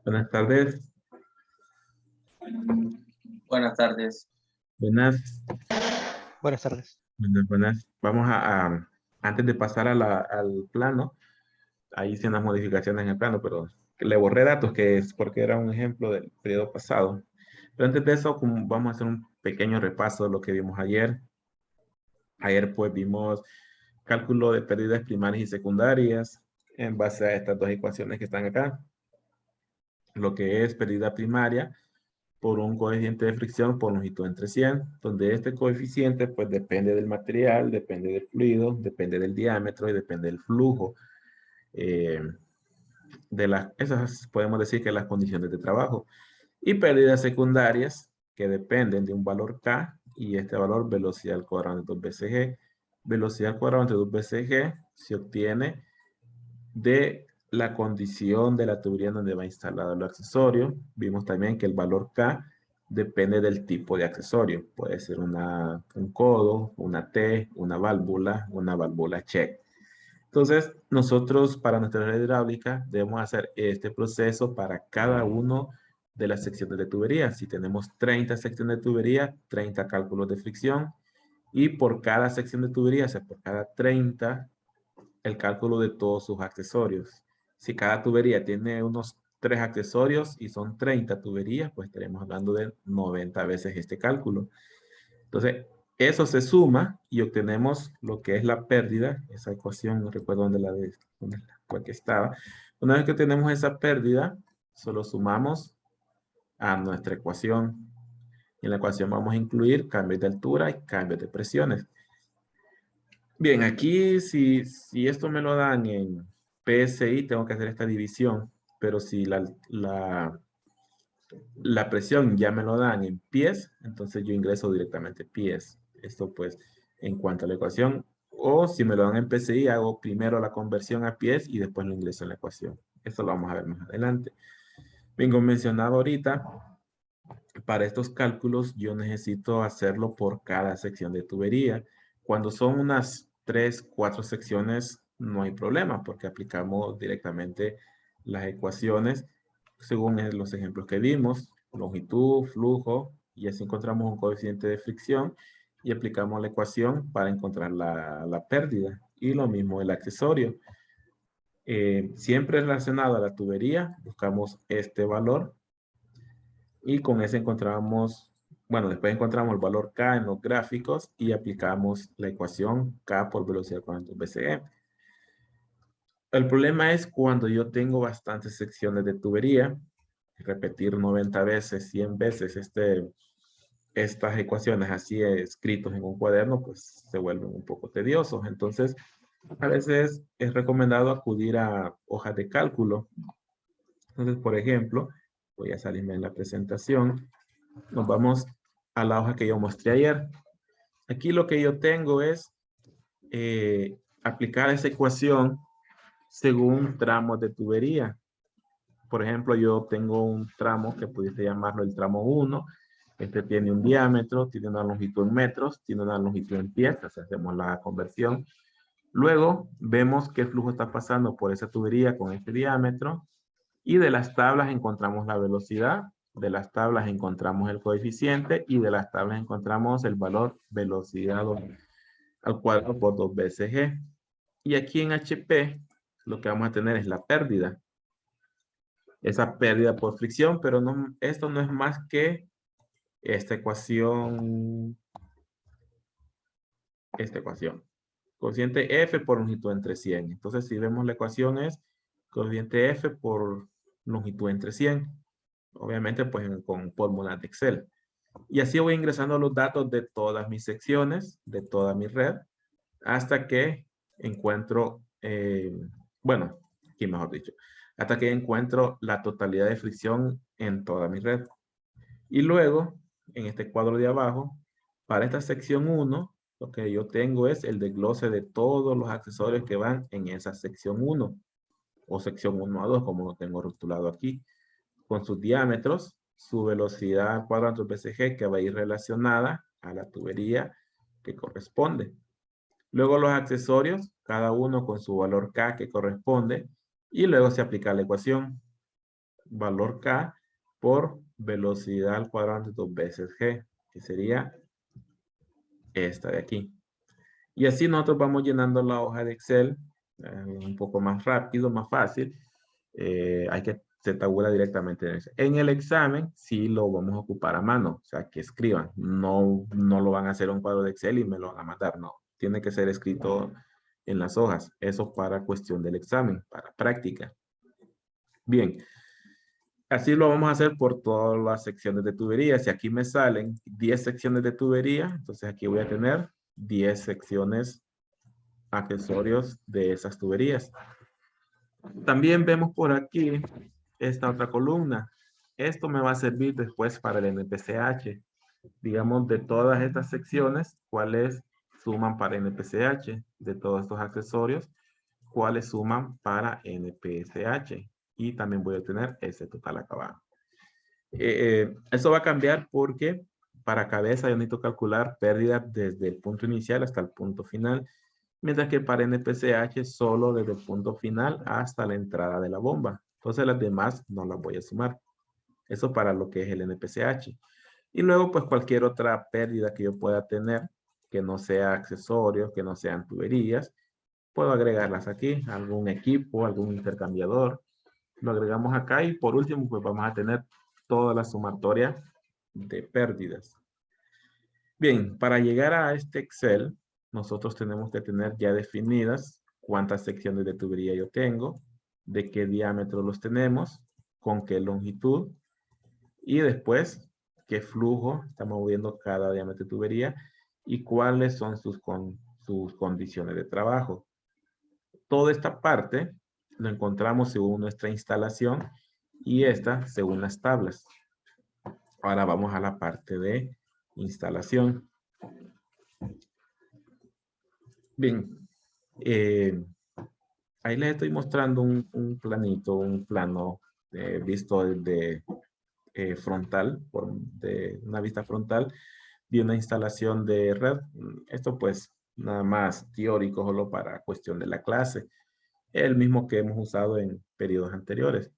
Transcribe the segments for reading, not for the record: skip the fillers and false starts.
Buenas tardes. Buenas tardes. Buenas. Buenas tardes. Buenas. Vamos antes de pasar al plano, ahí hice unas modificaciones en el plano, pero le borré datos que es porque era un ejemplo del periodo pasado. Pero antes de eso, vamos a hacer un pequeño repaso de lo que vimos ayer. Ayer pues vimos cálculo de pérdidas primarias y secundarias en base a estas dos ecuaciones que están acá. Lo que es pérdida primaria por un coeficiente de fricción por longitud entre 100, donde este coeficiente pues depende del material, depende del fluido, depende del diámetro y depende del flujo. Esas podemos decir que las condiciones de trabajo. Y pérdidas secundarias que dependen de un valor K y este valor velocidad al cuadrado entre 2 veces G. Velocidad al cuadrado entre 2 veces G se obtiene de la condición de la tubería donde va instalado el accesorio. Vimos también que el valor K depende del tipo de accesorio. Puede ser un codo, una T, una válvula check. Entonces, nosotros para nuestra red hidráulica debemos hacer este proceso para cada uno de las secciones de tubería. Si tenemos 30 secciones de tubería, 30 cálculos de fricción. Y por cada sección de tubería, o sea, por cada 30, el cálculo de todos sus accesorios. Si cada tubería tiene unos 3 accesorios y son 30 tuberías, pues estaremos hablando de 90 veces este cálculo. Entonces, eso se suma y obtenemos lo que es la pérdida, esa ecuación, no recuerdo dónde cuál que estaba. Una vez que tenemos esa pérdida, solo sumamos a nuestra ecuación. En la ecuación vamos a incluir cambios de altura y cambios de presiones. Bien, aquí si esto me lo dan en PSI, tengo que hacer esta división, pero si la presión ya me lo dan en pies, entonces yo ingreso directamente pies. Esto pues en cuanto a la ecuación, o si me lo dan en PSI, hago primero la conversión a pies y después lo ingreso en la ecuación. Esto lo vamos a ver más adelante. Bien, como mencionaba ahorita, para estos cálculos yo necesito hacerlo por cada sección de tubería. Cuando son unas 3, 4 secciones, no hay problema porque aplicamos directamente las ecuaciones según los ejemplos que vimos, longitud, flujo, y así encontramos un coeficiente de fricción y aplicamos la ecuación para encontrar la pérdida. Y lo mismo el accesorio. Siempre relacionado a la tubería, buscamos este valor y con ese encontramos, bueno, después encontramos el valor K en los gráficos y aplicamos la ecuación K por velocidad cuadrada BCE. El problema es cuando yo tengo bastantes secciones de tubería, repetir 90 veces, 100 veces estas ecuaciones así escritos en un cuaderno, pues se vuelven un poco tediosos. Entonces, a veces es recomendado acudir a hojas de cálculo. Entonces, por ejemplo, voy a salirme de la presentación. Nos vamos a la hoja que yo mostré ayer. Aquí lo que yo tengo es aplicar esa ecuación según tramos de tubería. Por ejemplo, yo tengo un tramo que pudiese llamarlo el tramo 1. Este tiene un diámetro, tiene una longitud en metros, tiene una longitud en pies, si hacemos la conversión. Luego vemos qué flujo está pasando por esa tubería con este diámetro. Y de las tablas encontramos la velocidad, de las tablas encontramos el coeficiente y de las tablas encontramos el valor velocidad al cuadrado por 2 veces G. Y aquí en HP lo que vamos a tener es la pérdida. Esa pérdida por fricción, pero no, esto no es más que esta ecuación. Cociente F por longitud entre 100. Entonces, si vemos la ecuación es cociente F por longitud entre 100. Obviamente, pues con fórmulas de Excel. Y así voy ingresando los datos de todas mis secciones, de toda mi red, hasta que encuentro, bueno, aquí mejor dicho, hasta que encuentro la totalidad de fricción en toda mi red. Y luego, en este cuadro de abajo, para esta sección 1, lo que yo tengo es el desglose de todos los accesorios que van en esa sección 1, o sección 1 a 2, como lo tengo rotulado aquí, con sus diámetros, su velocidad cuadrado BCG que va a ir relacionada a la tubería que corresponde. Luego los accesorios, cada uno con su valor K que corresponde, y luego se aplica la ecuación. Valor K por velocidad al cuadrado de 2 veces G, que sería esta de aquí. Y así nosotros vamos llenando la hoja de Excel un poco más rápido, más fácil. Hay que se tabula directamente en el examen. Sí lo vamos a ocupar a mano, o sea, que escriban. No lo van a hacer en un cuadro de Excel y me lo van a mandar, no. Tiene que ser escrito en las hojas. Eso para cuestión del examen, para práctica. Bien. Así lo vamos a hacer por todas las secciones de tubería. Si aquí me salen 10 secciones de tubería, entonces aquí voy a tener 10 secciones accesorios de esas tuberías. También vemos por aquí esta otra columna. Esto me va a servir después para el NPCH. Digamos, de todas estas secciones, ¿cuáles suman para NPCH? De todos estos accesorios, ¿cuáles suman para NPCH? Y también voy a tener ese total acá abajo. Eso va a cambiar porque para cabeza yo necesito calcular pérdida desde el punto inicial hasta el punto final, mientras que para NPCH solo desde el punto final hasta la entrada de la bomba. Entonces las demás no las voy a sumar. Eso para lo que es el NPCH. Y luego pues cualquier otra pérdida que yo pueda tener, que no sea accesorios, que no sean tuberías, puedo agregarlas aquí, algún equipo, algún intercambiador. Lo agregamos acá y por último pues vamos a tener toda la sumatoria de pérdidas. Bien, para llegar a este Excel, nosotros tenemos que tener ya definidas cuántas secciones de tubería yo tengo, de qué diámetro los tenemos, con qué longitud, y después qué flujo está moviendo cada diámetro de tubería y cuáles son sus condiciones de trabajo. Toda esta parte lo encontramos según nuestra instalación y esta según las tablas. Ahora vamos a la parte de instalación. Bien, ahí les estoy mostrando un planito, un plano visto desde frontal, de una vista frontal de una instalación de red. Esto pues nada más teórico, solo para cuestión de la clase. El mismo que hemos usado en periodos anteriores.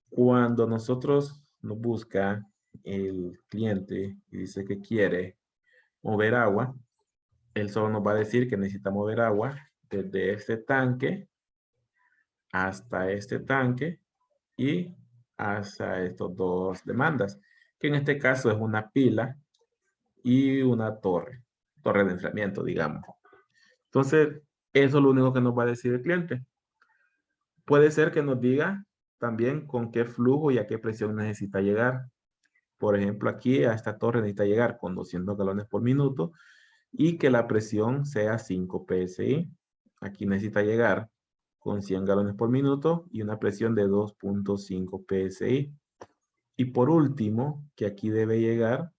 Cuando nosotros nos busca el cliente y dice que quiere mover agua, él solo nos va a decir que necesita mover agua desde este tanque hasta este tanque y hasta estos dos demandas, que en este caso es una pila y una torre de enfriamiento, digamos. Entonces, eso es lo único que nos va a decir el cliente. Puede ser que nos diga también con qué flujo y a qué presión necesita llegar. Por ejemplo, aquí a esta torre necesita llegar con 200 galones por minuto y que la presión sea 5 PSI. Aquí necesita llegar con 100 galones por minuto y una presión de 2.5 PSI. Y por último, que aquí debe llegar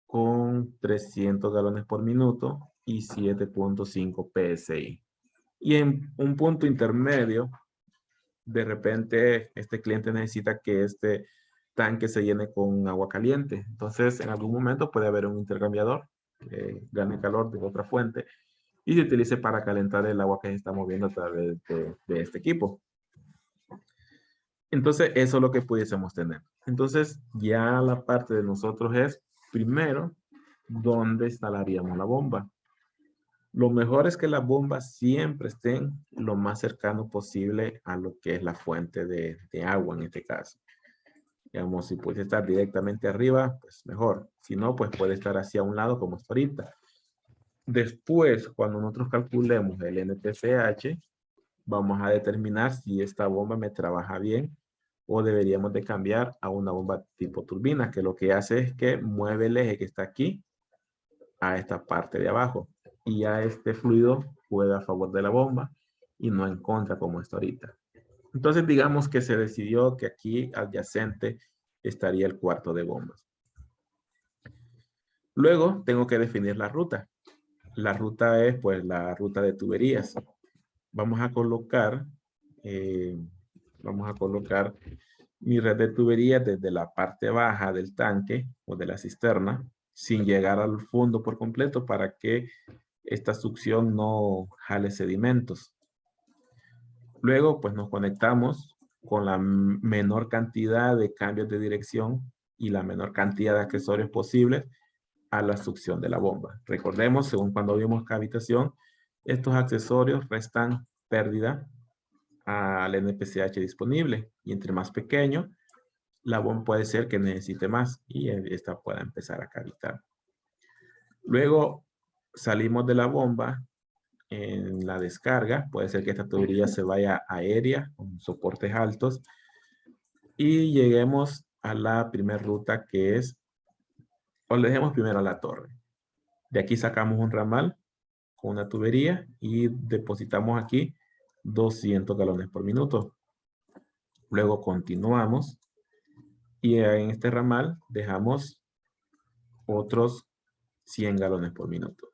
con 300 galones por minuto y 7.5 PSI. Y en un punto intermedio, de repente este cliente necesita que este tanque se llene con agua caliente. Entonces, en algún momento puede haber un intercambiador que gane calor de otra fuente y se utilice para calentar el agua que se está moviendo a través de este equipo. Entonces, eso es lo que pudiésemos tener. Entonces, ya la parte de nosotros es, primero, ¿dónde instalaríamos la bomba? Lo mejor es que las bombas siempre estén lo más cercano posible a lo que es la fuente de agua en este caso. Digamos, si puede estar directamente arriba, pues mejor. Si no, pues puede estar hacia un lado como está ahorita. Después, cuando nosotros calculemos el NTCH, vamos a determinar si esta bomba me trabaja bien o deberíamos de cambiar a una bomba tipo turbina, que lo que hace es que mueve el eje que está aquí a esta parte de abajo. Y ya este fluido juega a favor de la bomba y no en contra como está ahorita. Entonces digamos que se decidió que aquí adyacente estaría el cuarto de bombas. Luego tengo que definir la ruta. La ruta es pues la ruta de tuberías. Vamos a colocar mi red de tuberías desde la parte baja del tanque o de la cisterna sin llegar al fondo por completo para que esta succión no jale sedimentos. Luego pues nos conectamos con la menor cantidad de cambios de dirección y la menor cantidad de accesorios posibles a la succión de la bomba. Recordemos, según cuando vimos cavitación, estos accesorios restan pérdida al NPCH disponible y entre más pequeño, la bomba puede ser que necesite más y esta pueda empezar a cavitar. Luego salimos de la bomba en la descarga, puede ser que esta tubería se vaya aérea con soportes altos y lleguemos a la primera ruta que es, o le dejemos primero a la torre. De aquí sacamos un ramal con una tubería y depositamos aquí 200 galones por minuto. Luego continuamos y en este ramal dejamos otros 100 galones por minuto.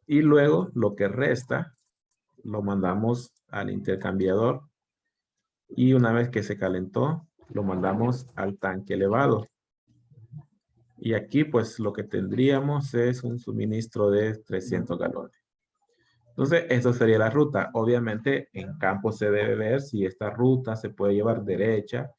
Y luego lo que resta lo mandamos al intercambiador y una vez que se calentó lo mandamos al tanque elevado. Y aquí pues lo que tendríamos es un suministro de 300 galones. Entonces, esto sería la ruta. Obviamente, en campo se debe ver si esta ruta se puede llevar derecha,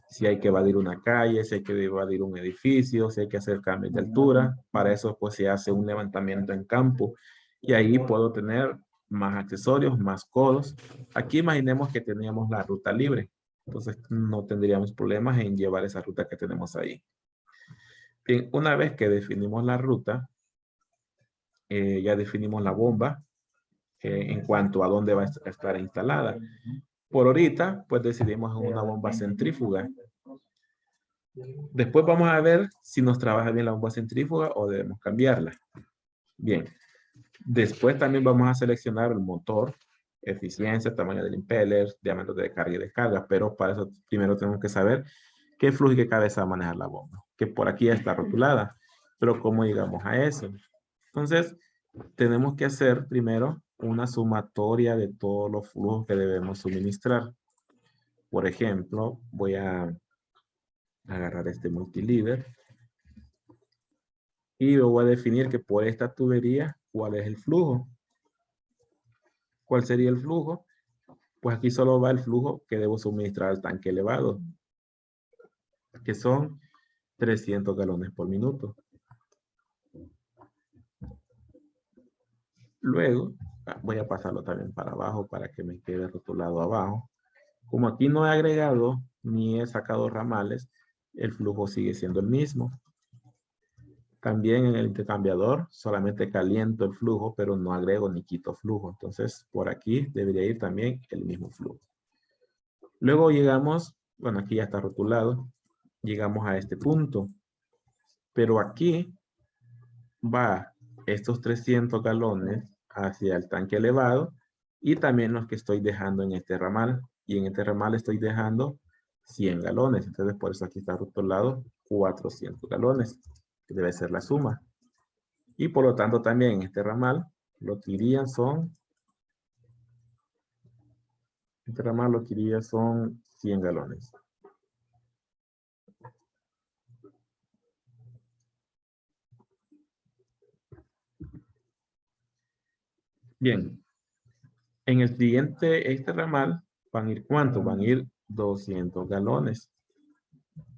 si hay que evadir una calle, si hay que evadir un edificio, si hay que hacer cambios de altura. Para eso, pues, se hace un levantamiento en campo. Y ahí puedo tener más accesorios, más codos. Aquí imaginemos que teníamos la ruta libre. Entonces, no tendríamos problemas en llevar esa ruta que tenemos ahí. Bien, una vez que definimos la ruta, ya definimos la bomba, en cuanto a dónde va a estar instalada. Por ahorita, pues decidimos en una bomba centrífuga. Después vamos a ver si nos trabaja bien la bomba centrífuga o debemos cambiarla. Bien. Después también vamos a seleccionar el motor, eficiencia, tamaño del impeller, diámetro de carga y descarga, pero para eso primero tenemos que saber qué flujo y qué cabeza va a manejar la bomba, que por aquí ya está rotulada, pero ¿cómo llegamos a eso? Entonces, tenemos que hacer primero una sumatoria de todos los flujos que debemos suministrar. Por ejemplo, voy a agarrar este multilíder y voy a definir que por esta tubería, ¿cuál es el flujo? ¿Cuál sería el flujo? Pues aquí solo va el flujo que debo suministrar al tanque elevado, que son 300 galones por minuto. Luego, voy a pasarlo también para abajo para que me quede rotulado abajo. Como aquí no he agregado ni he sacado ramales, el flujo sigue siendo el mismo. También en el intercambiador solamente caliento el flujo, pero no agrego ni quito flujo. Entonces, por aquí debería ir también el mismo flujo. Luego llegamos, bueno, aquí ya está rotulado, llegamos a este punto. Pero aquí va estos 300 galones hacia el tanque elevado y también los que estoy dejando en este ramal. Y en este ramal estoy dejando 100 galones. Entonces, por eso aquí está rotulado 400 galones, que debe ser la suma. Y por lo tanto, también en este ramal, lo que irían son Este ramal lo que iría son 100 galones. Bien. En el siguiente, este ramal, van a ir ¿cuánto? Van a ir 200 galones.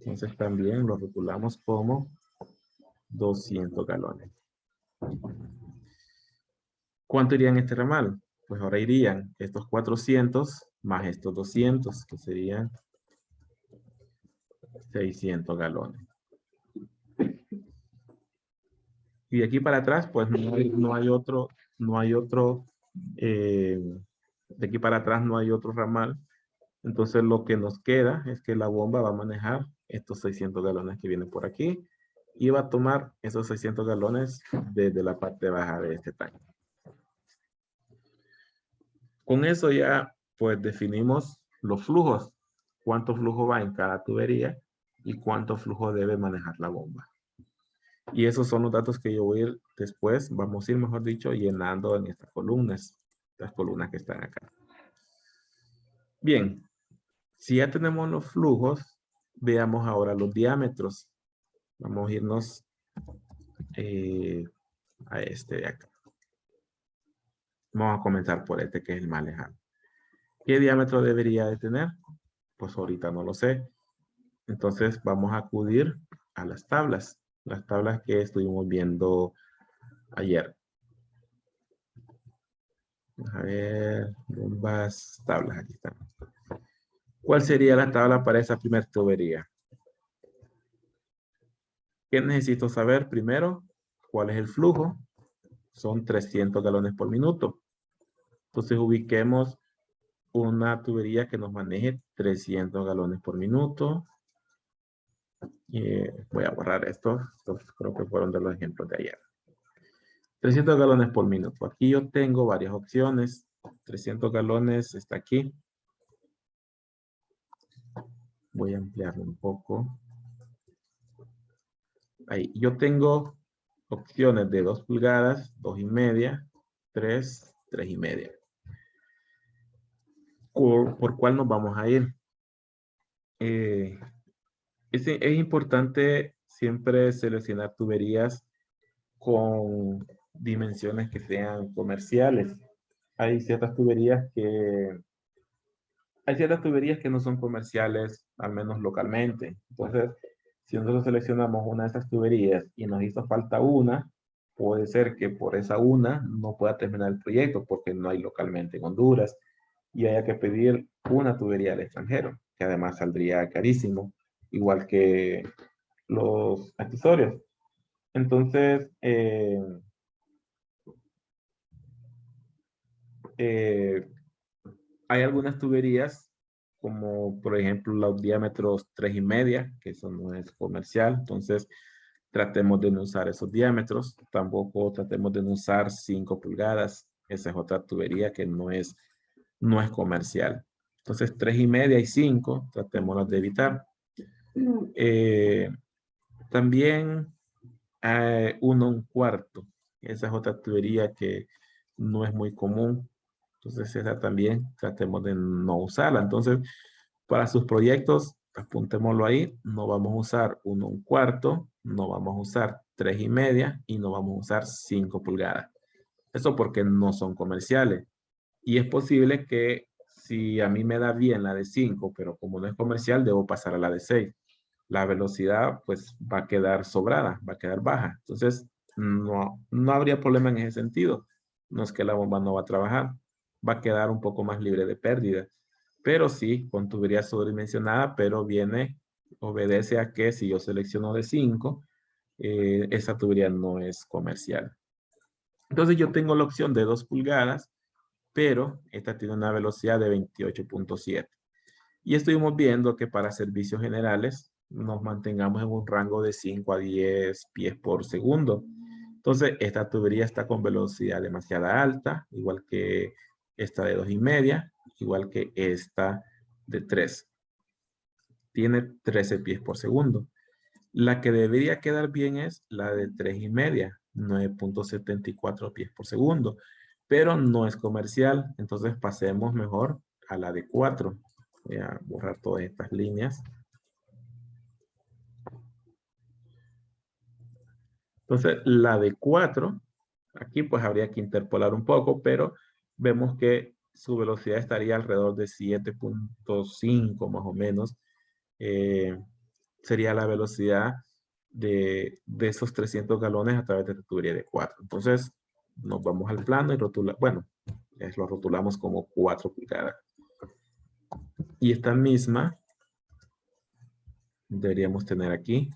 Entonces también lo rotulamos como 200 galones. ¿Cuánto irían este ramal? Pues ahora irían estos 400 más estos 200, que serían 600 galones. Y de aquí para atrás, pues no hay otro, de aquí para atrás no hay otro ramal. Entonces lo que nos queda es que la bomba va a manejar estos 600 galones que vienen por aquí y va a tomar esos 600 galones desde la parte baja de este tanque. Con eso ya pues definimos los flujos, cuánto flujo va en cada tubería y cuánto flujo debe manejar la bomba. Y esos son los datos que yo voy a ir después, vamos a ir mejor dicho, llenando en estas columnas, las columnas que están acá. Bien, si ya tenemos los flujos, veamos ahora los diámetros. Vamos a irnos a este de acá. Vamos a comenzar por este que es el más lejano. ¿Qué diámetro debería de tener? Pues ahorita no lo sé. Entonces vamos a acudir a las tablas que estuvimos viendo ayer. A ver, bombas, tablas, aquí están. ¿Cuál sería la tabla para esa primera tubería? ¿Qué necesito saber primero? ¿Cuál es el flujo? Son 300 galones por minuto. Entonces ubiquemos una tubería que nos maneje 300 galones por minuto. Voy a borrar estos creo que fueron de los ejemplos de ayer. 300 galones por minuto. Aquí yo tengo varias opciones. 300 galones está aquí. Voy a ampliarlo un poco. Ahí. Yo tengo opciones de 2 pulgadas, 2,5, 3, 3,5. ¿Por cuál nos vamos a ir? Es importante siempre seleccionar tuberías con dimensiones que sean comerciales. Hay ciertas tuberías que no son comerciales, al menos localmente. Entonces, si nosotros seleccionamos una de esas tuberías y nos hizo falta una, puede ser que por esa una no pueda terminar el proyecto porque no hay localmente en Honduras y haya que pedir una tubería al extranjero, que además saldría carísimo, igual que los accesorios. Entonces, hay algunas tuberías, como por ejemplo los diámetros 3,5, que eso no es comercial. Entonces, tratemos de no usar esos diámetros. Tampoco tratemos de no usar 5 pulgadas. Esa es otra tubería que no es comercial. Entonces, 3,5 y 5, tratémoslas de evitar. También 1,25. Esa es otra tubería que no es muy común. Entonces esa también tratemos de no usarla. Entonces, para sus proyectos, apuntémoslo ahí. No vamos a usar 1,25, no vamos a usar 3,5 y no vamos a usar 5 pulgadas. Eso porque no son comerciales. Y es posible que si a mí me da bien la de 5, pero como no es comercial, debo pasar a la de 6. La velocidad pues va a quedar sobrada, va a quedar baja. Entonces no habría problema en ese sentido. No es que la bomba no va a trabajar, va a quedar un poco más libre de pérdida. Pero sí, con tubería sobredimensionada, pero obedece a que si yo selecciono de 5, esa tubería no es comercial. Entonces yo tengo la opción de 2 pulgadas, pero esta tiene una velocidad de 28.7. Y estuvimos viendo que para servicios generales nos mantengamos en un rango de 5 a 10 pies por segundo. Entonces, esta tubería está con velocidad demasiado alta, igual que esta de 2,5, igual que esta de 3. Tiene 13 pies por segundo. La que debería quedar bien es la de 3,5, 9.74 pies por segundo, pero no es comercial. Entonces, pasemos mejor a la de 4. Voy a borrar todas estas líneas. Entonces, la de 4, aquí pues habría que interpolar un poco, pero vemos que su velocidad estaría alrededor de 7.5 más o menos. Sería la velocidad de esos 300 galones a través de la tubería de 4. Entonces, nos vamos al plano y rotulamos, bueno, lo rotulamos como 4 pulgadas. Y esta misma deberíamos tener aquí.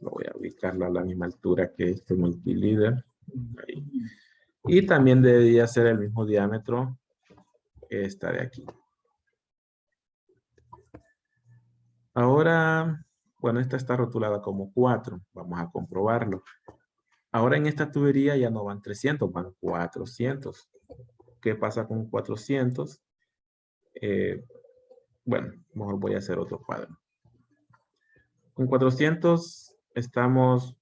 Lo voy a ubicarlo a la misma altura que este multilíder. Ahí. Y también debería ser el mismo diámetro que esta de aquí. Ahora, bueno, esta está rotulada como 4. Vamos a comprobarlo. Ahora en esta tubería ya no van 300, van 400. ¿Qué pasa con 400? Bueno, mejor voy a hacer otro cuadro. Con 400 estamos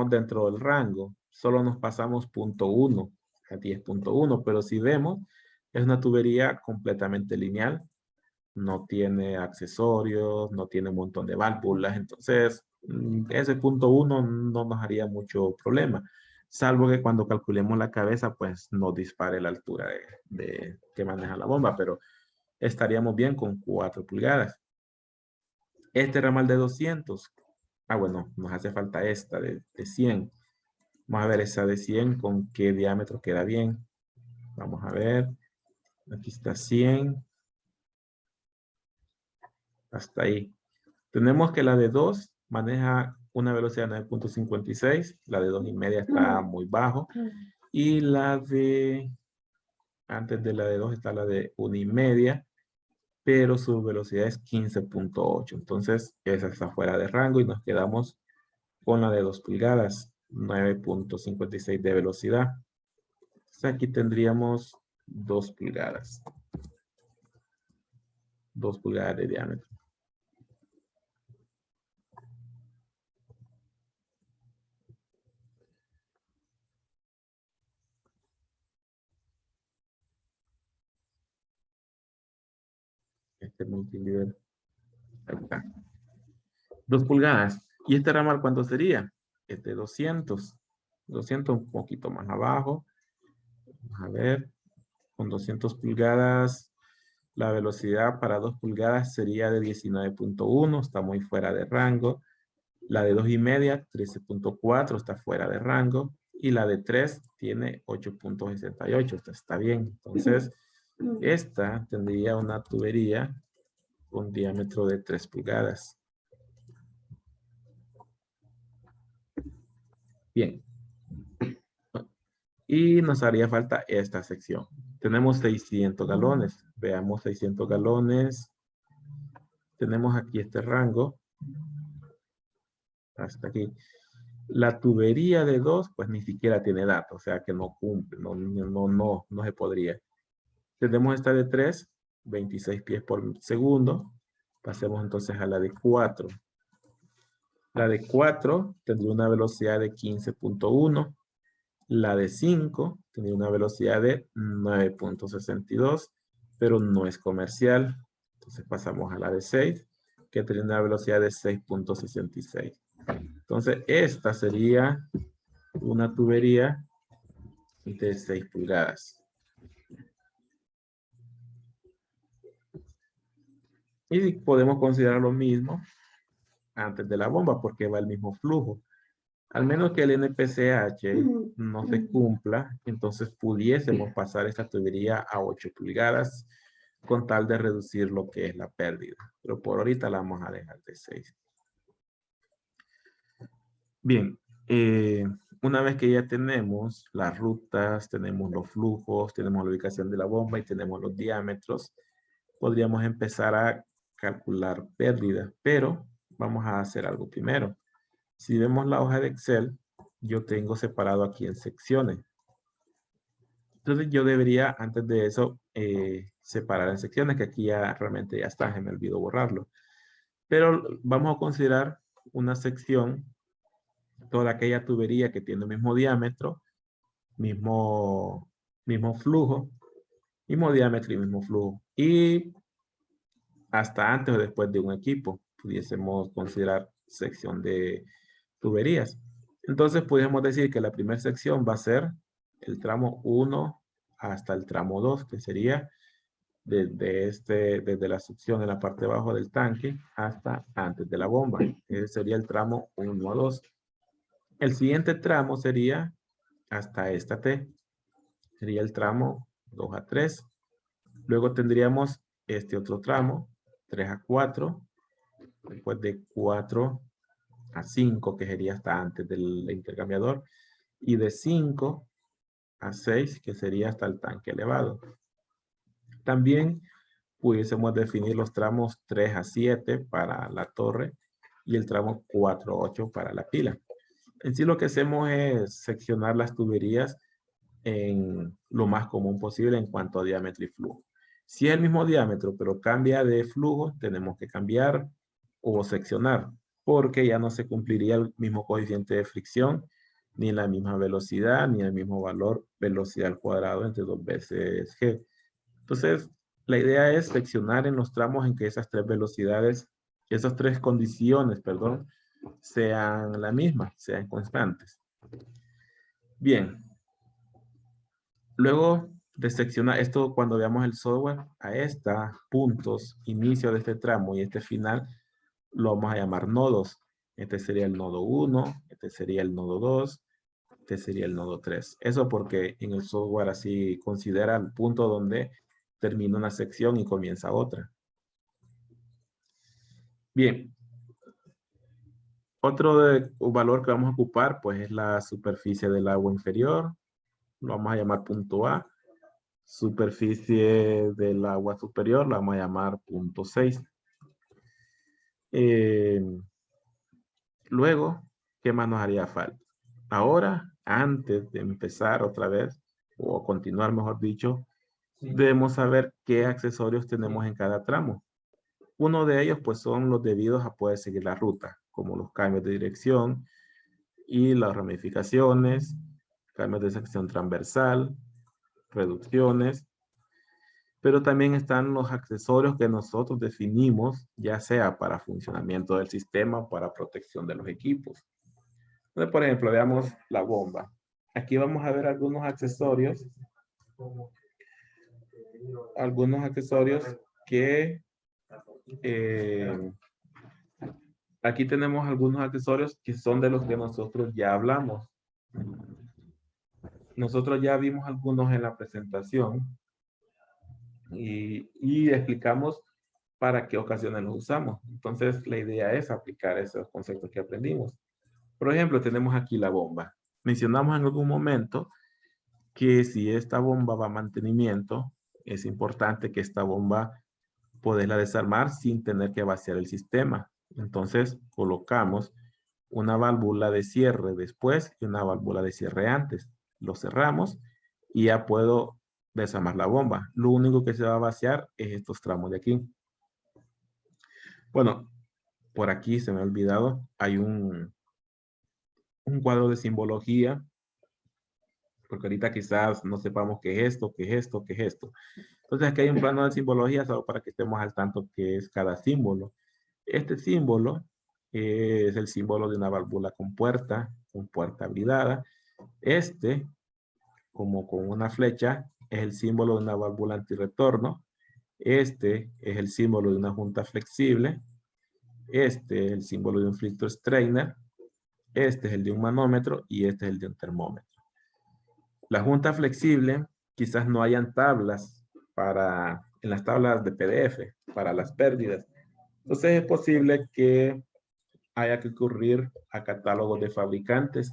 dentro del rango. Solo nos pasamos 0.1 a 10.1, pero si vemos, es una tubería completamente lineal. No tiene accesorios, no tiene un montón de válvulas. Entonces, ese 0.1 no nos haría mucho problema. Salvo que cuando calculemos la cabeza, pues nos dispare la altura que maneja la bomba, pero estaríamos bien con 4 pulgadas. Este ramal de 200. Bueno, nos hace falta esta de 100. Vamos a ver esa de 100 con qué diámetro queda bien. Vamos a ver. Aquí está 100. Hasta ahí. Tenemos que la de 2 maneja una velocidad de 9.56. La de 2,5 está muy bajo. Y la de... Antes de la de 2 está la de 1,5. Pero su velocidad es 15.8. Entonces, esa está fuera de rango y nos quedamos con la de 2 pulgadas, 9.56 de velocidad. Entonces, aquí tendríamos 2 pulgadas. 2 pulgadas de diámetro. Este multilíder. Ahí está. 2 pulgadas. ¿Y este ramal cuánto sería? Este 200. 200 un poquito más abajo. Vamos a ver. Con 200 pulgadas, la velocidad para 2 pulgadas sería de 19.1. Está muy fuera de rango. La de 2,5, 13.4, está fuera de rango. Y la de 3 tiene 8.68. Esta está bien. Entonces, esta tendría una tubería con diámetro de 3 pulgadas. Bien. Y nos haría falta esta sección. Tenemos 600 galones. Veamos 600 galones. Tenemos aquí este rango. Hasta aquí. La tubería de 2, pues ni siquiera tiene datos. O sea que no cumple. No se podría. Tenemos esta de 3, 26 pies por segundo. Pasemos entonces a la de 4. La de 4 tendría una velocidad de 15.1. La de 5 tendría una velocidad de 9.62, pero no es comercial. Entonces pasamos a la de 6, que tendría una velocidad de 6.66. Entonces esta sería una tubería de 6 pulgadas. Y podemos considerar lo mismo antes de la bomba porque va el mismo flujo. Al menos que el NPCH no se cumpla, entonces pudiésemos pasar esta tubería a 8 pulgadas con tal de reducir lo que es la pérdida. Pero por ahorita la vamos a dejar de 6. Bien, una vez que ya tenemos las rutas, tenemos los flujos, tenemos la ubicación de la bomba y tenemos los diámetros, podríamos empezar a calcular pérdidas, pero vamos a hacer algo primero. Si vemos la hoja de Excel, yo tengo separado aquí en secciones. Entonces yo debería, antes de eso, separar en secciones, que aquí ya realmente ya está, se me olvidó borrarlo. Pero vamos a considerar una sección, toda aquella tubería que tiene el mismo diámetro, mismo flujo, Mismo diámetro y mismo flujo. Y hasta antes o después de un equipo, pudiésemos considerar sección de tuberías. Entonces, podríamos decir que la primera sección va a ser el tramo 1 hasta el tramo 2, que sería desde la succión en la parte de abajo del tanque hasta antes de la bomba. Ese sería el tramo 1 a 2. El siguiente tramo sería hasta esta T. Sería el tramo 2 a 3. Luego tendríamos este otro tramo, 3 a 4. Después de 4 a 5, que sería hasta antes del intercambiador. Y de 5 a 6, que sería hasta el tanque elevado. También pudiésemos definir los tramos 3 a 7 para la torre y el tramo 4 a 8 para la pila. En sí lo que hacemos es seccionar las tuberías en lo más común posible en cuanto a diámetro y flujo. Si es el mismo diámetro pero cambia de flujo, tenemos que cambiar o seccionar, porque ya no se cumpliría el mismo coeficiente de fricción, ni la misma velocidad, ni el mismo valor velocidad al cuadrado entre 2 veces g. Entonces, la idea es seccionar en los tramos en que esas tres velocidades, esas tres condiciones, perdón, sean la misma, sean constantes. Bien. Luego de seccionar esto, cuando veamos el software, a estos puntos, inicio de este tramo y este final, lo vamos a llamar nodos. Este sería el nodo 1, este sería el nodo 2, este sería el nodo 3. Eso porque en el software así considera el punto donde termina una sección y comienza otra. Bien. Otro valor que vamos a ocupar, pues, es la superficie del agua inferior. Lo vamos a llamar punto A. Superficie del agua superior la vamos a llamar punto 6. Luego, ¿qué más nos haría falta? Ahora, antes de empezar otra vez, o continuar mejor dicho, debemos saber qué accesorios tenemos en cada tramo. Uno de ellos pues son los debidos a poder seguir la ruta, como los cambios de dirección y las ramificaciones, cambios de sección transversal, reducciones. Pero también están los accesorios que nosotros definimos, ya sea para funcionamiento del sistema o para protección de los equipos. Entonces, por ejemplo, veamos la bomba. Aquí vamos a ver algunos accesorios que aquí tenemos algunos accesorios que son de los que nosotros ya hablamos. Nosotros ya vimos algunos en la presentación y explicamos para qué ocasiones los usamos. Entonces, la idea es aplicar esos conceptos que aprendimos. Por ejemplo, tenemos aquí la bomba. Mencionamos en algún momento que si esta bomba va a mantenimiento, es importante que esta bomba poderla desarmar sin tener que vaciar el sistema. Entonces, colocamos una válvula de cierre después y una válvula de cierre antes. Lo cerramos y ya puedo desarmar la bomba. Lo único que se va a vaciar es estos tramos de aquí. Bueno, por aquí se me ha olvidado, hay un cuadro de simbología, porque ahorita quizás no sepamos qué es esto, qué es esto, qué es esto. Entonces aquí hay un plano de simbología solo para que estemos al tanto qué es cada símbolo. Este símbolo es el símbolo de una válvula con puerta blindada. Este, como con una flecha, es el símbolo de una válvula antirretorno. Este es el símbolo de una junta flexible. Este es el símbolo de un filtro strainer. Este es el de un manómetro y este es el de un termómetro. La junta flexible, quizás no hayan tablas en las tablas de PDF para las pérdidas. Entonces es posible que haya que recurrir a catálogos de fabricantes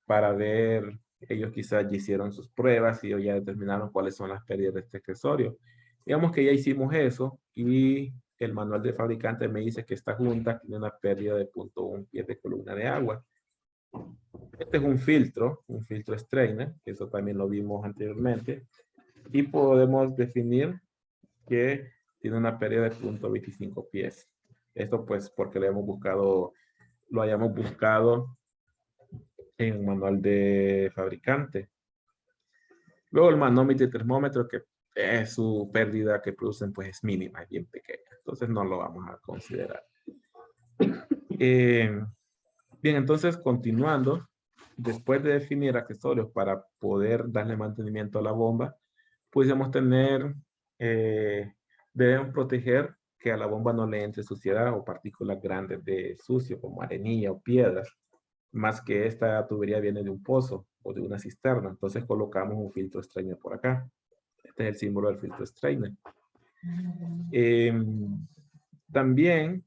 para ver, ellos quizás ya hicieron sus pruebas y ellos ya determinaron cuáles son las pérdidas de este accesorio. Digamos que ya hicimos eso y el manual de fabricante me dice que esta junta tiene una pérdida de 0.1 pies de columna de agua. Este es un filtro strainer, que eso también lo vimos anteriormente, y podemos definir que tiene una pérdida de 0.25 pies. Esto pues porque lo hayamos buscado en el manual de fabricante. Luego el manómetro y termómetro, que su pérdida que producen pues es mínima, es bien pequeña. Entonces no lo vamos a considerar. Bien, entonces continuando, después de definir accesorios para poder darle mantenimiento a la bomba, pudiésemos tener, debemos proteger que a la bomba no le entre suciedad o partículas grandes de sucio como arenilla o piedras, más que esta tubería viene de un pozo o de una cisterna. Entonces colocamos un filtro strainer por acá. Este es el símbolo del filtro strainer. También,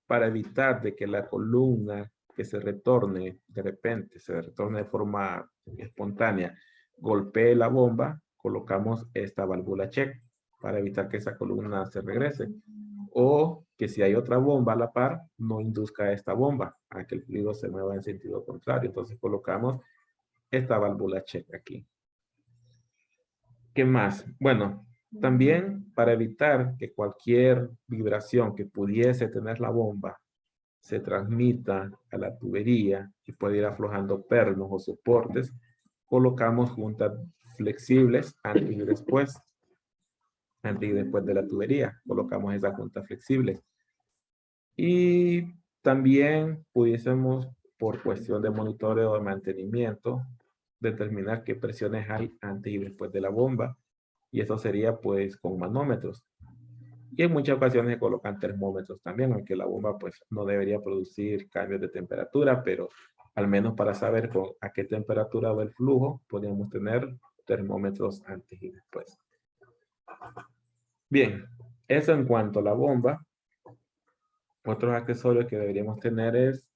para evitar de que la columna que se retorne de repente, se retorne de forma espontánea, golpee la bomba, colocamos esta válvula check para evitar que esa columna se regrese. O que si hay otra bomba a la par, no induzca a esta bomba a que el fluido se mueva en sentido contrario. Entonces colocamos esta válvula check aquí. ¿Qué más? Bueno, también para evitar que cualquier vibración que pudiese tener la bomba se transmita a la tubería y puede ir aflojando pernos o soportes, colocamos juntas flexibles antes y después. Antes y después de la tubería, colocamos esas juntas flexibles. Y también pudiésemos, por cuestión de monitoreo de mantenimiento, determinar qué presiones hay antes y después de la bomba. Y eso sería pues con manómetros. Y en muchas ocasiones se colocan termómetros también, aunque la bomba pues no debería producir cambios de temperatura, pero al menos para saber a qué temperatura va el flujo, podríamos tener termómetros antes y después. Bien, eso en cuanto a la bomba. Otros accesorios que deberíamos tener es,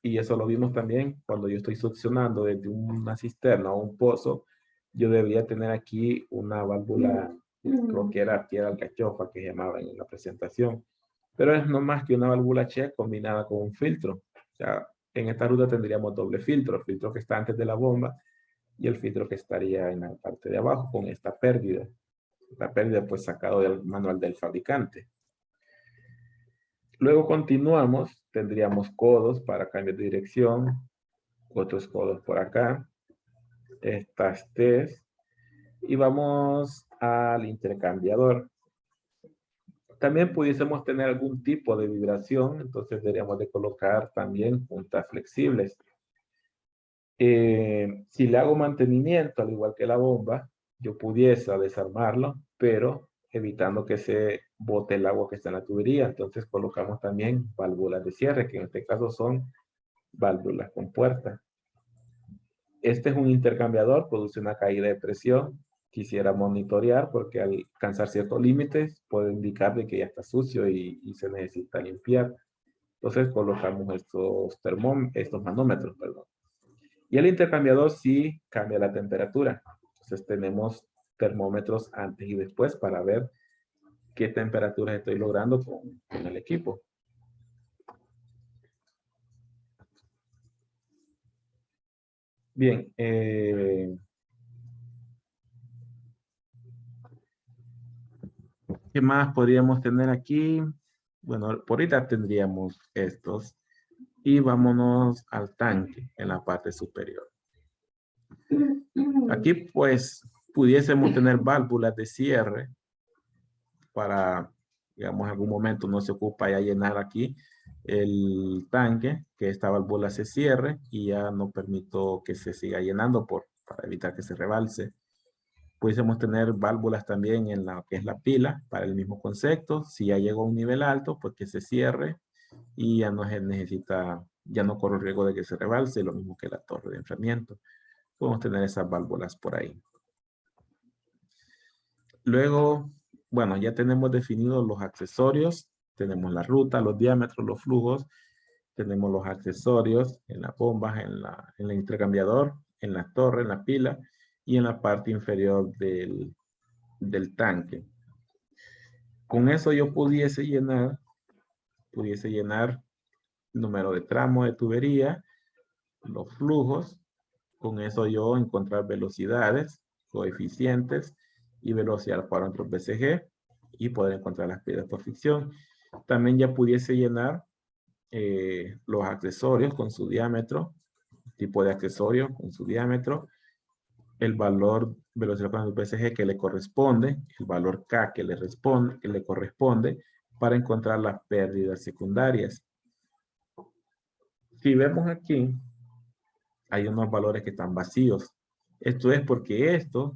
y eso lo vimos también cuando yo estoy succionando desde una cisterna o un pozo, yo debería tener aquí una válvula, creo que era piedra alcachofa que llamaban en la presentación, pero es no más que una válvula check combinada con un filtro. O sea, en esta ruta tendríamos doble filtro, el filtro que está antes de la bomba y el filtro que estaría en la parte de abajo con esta pérdida. La pérdida pues sacado del manual del fabricante. Luego continuamos, tendríamos codos para cambios de dirección, otros codos por acá, estas T's, y vamos al intercambiador. También pudiésemos tener algún tipo de vibración, entonces deberíamos de colocar también puntas flexibles. Si le hago mantenimiento, al igual que la bomba, yo pudiese desarmarlo, pero evitando que se bote el agua que está en la tubería. Entonces colocamos también válvulas de cierre, que en este caso son válvulas con puerta. Este es un intercambiador, produce una caída de presión. Quisiera monitorear porque al alcanzar ciertos límites puede indicar de que ya está sucio y se necesita limpiar. Entonces colocamos estos manómetros, perdón. Y el intercambiador sí cambia la temperatura. Entonces tenemos termómetros antes y después para ver qué temperaturas estoy logrando con el equipo. Bien. ¿Qué más podríamos tener aquí? Bueno, por ahorita tendríamos estos. Y vámonos al tanque en la parte superior. Aquí pues pudiésemos tener válvulas de cierre para, digamos, en algún momento no se ocupa ya llenar aquí el tanque, que esta válvula se cierre y ya no permito que se siga llenando para evitar que se rebalse. Pudiésemos tener válvulas también en la que es la pila para el mismo concepto. Si ya llegó a un nivel alto, pues que se cierre y ya no se necesita, ya no corre el riesgo de que se rebalse, lo mismo que la torre de enfriamiento. Podemos tener esas válvulas por ahí. Luego, bueno, ya tenemos definidos los accesorios. Tenemos la ruta, los diámetros, los flujos. Tenemos los accesorios en las bombas, en el intercambiador, en la torre, en la pila y en la parte inferior del tanque. Con eso yo pudiese llenar número de tramos de tubería, los flujos. Con eso yo encontrar velocidades, coeficientes y velocidad al parámetro BCG y poder encontrar las piedras por fricción. También ya pudiese llenar los accesorios con su diámetro, tipo de accesorio con su diámetro, el valor velocidad cuadrada de BCG que le corresponde, el valor K que le corresponde para encontrar las pérdidas secundarias. Si vemos aquí, hay unos valores que están vacíos. Esto es porque estos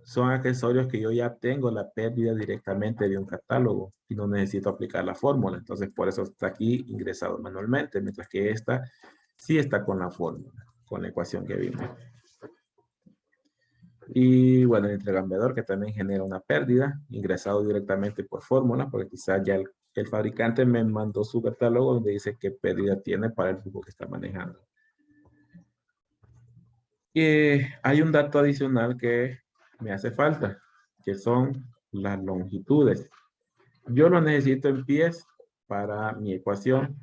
son accesorios que yo ya tengo la pérdida directamente de un catálogo y no necesito aplicar la fórmula. Entonces, por eso está aquí ingresado manualmente, mientras que esta sí está con la fórmula, con la ecuación que vimos. Y bueno, el intercambiador que también genera una pérdida, ingresado directamente por fórmula, porque quizás ya el fabricante me mandó su catálogo donde dice qué pérdida tiene para el flujo que está manejando. Y hay un dato adicional que me hace falta, que son las longitudes. Yo lo necesito en pies para mi ecuación,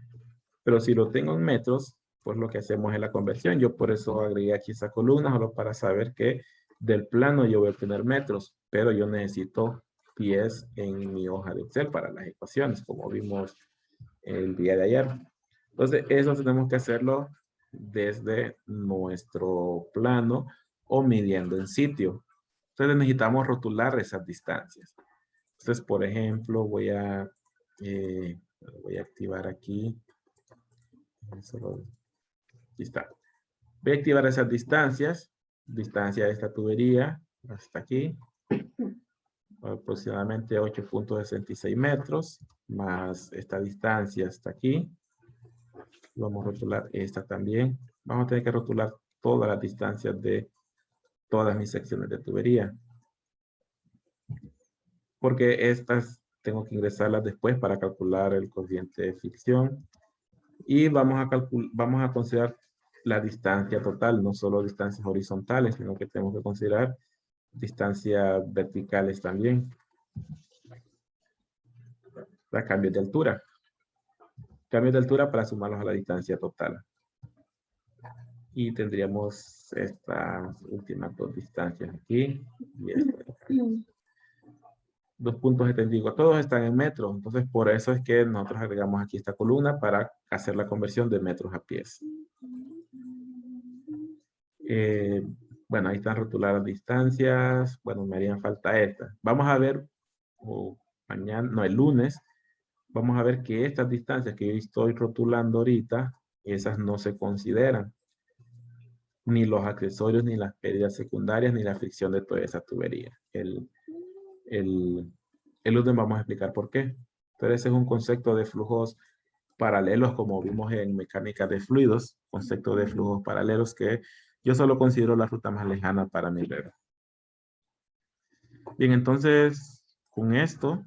pero si lo tengo en metros, pues lo que hacemos es la conversión. Yo por eso agregué aquí esa columna, solo para saber que del plano yo voy a obtener metros, pero yo necesito pies en mi hoja de Excel para las ecuaciones, como vimos el día de ayer. Entonces, eso tenemos que hacerlo desde nuestro plano o midiendo en sitio. Entonces, necesitamos rotular esas distancias. Entonces, por ejemplo, voy a activar aquí. Aquí está. Voy a activar esas distancias. Distancia de esta tubería hasta aquí. Aproximadamente 8.66 metros. Más esta distancia hasta aquí. Vamos a rotular esta también. Vamos a tener que rotular todas las distancias de todas mis secciones de tubería. Porque estas tengo que ingresarlas después para calcular el coeficiente de fricción. Y vamos a considerar la distancia total, no solo distancias horizontales, sino que tenemos que considerar distancias verticales también. Para cambios de altura. Cambios de altura para sumarlos a la distancia total. Y tendríamos estas últimas dos distancias aquí y esta. 2.75. Todos están en metros, entonces por eso es que nosotros agregamos aquí esta columna para hacer la conversión de metros a pies. Bueno, ahí están rotuladas distancias. Bueno, me harían falta estas. Vamos a ver, mañana, no, el lunes, vamos a ver que estas distancias que yo estoy rotulando ahorita, esas no se consideran. Ni los accesorios, ni las pérdidas secundarias, ni la fricción de toda esa tubería. El lunes vamos a explicar por qué. Pero ese es un concepto de flujos paralelos, como vimos en mecánica de fluidos, concepto de flujos paralelos que yo solo considero la ruta más lejana para mi red. Bien, entonces, con esto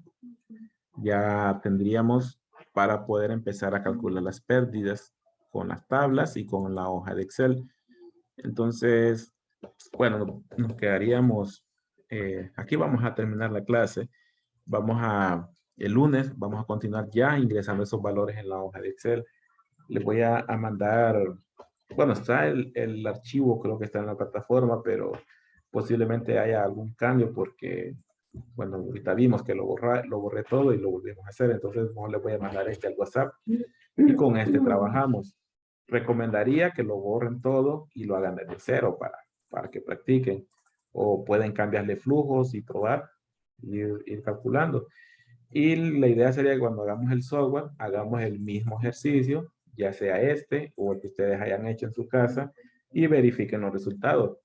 ya tendríamos para poder empezar a calcular las pérdidas con las tablas y con la hoja de Excel. Entonces, bueno, nos quedaríamos, aquí vamos a terminar la clase. El lunes vamos a continuar ya ingresando esos valores en la hoja de Excel. Les voy a mandar, bueno, está el archivo, creo que está en la plataforma, pero posiblemente haya algún cambio porque, bueno, ahorita vimos que lo borré todo y lo volvimos a hacer. Entonces, no les voy a mandar este al WhatsApp y con este trabajamos. Recomendaría que lo borren todo y lo hagan desde cero para que practiquen. O pueden cambiarle flujos y probar, ir calculando. Y la idea sería que cuando hagamos el software, hagamos el mismo ejercicio, ya sea este o el que ustedes hayan hecho en su casa, y verifiquen los resultados.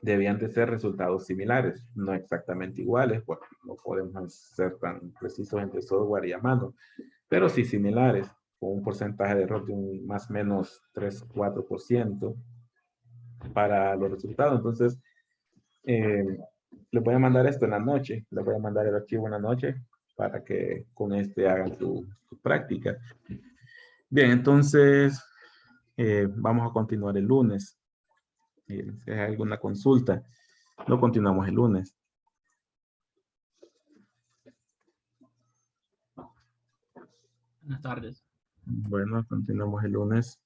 Debían de ser resultados similares, no exactamente iguales, porque no podemos ser tan precisos entre software y a mano, pero sí similares, con un porcentaje de error de un más o menos 3-4% para los resultados. Entonces, les voy a mandar esto en la noche, les voy a mandar el archivo en la noche para que con este hagan su práctica. Bien, entonces vamos a continuar el lunes. Si hay alguna consulta, lo continuamos el lunes. Buenas tardes. Bueno, continuamos el lunes.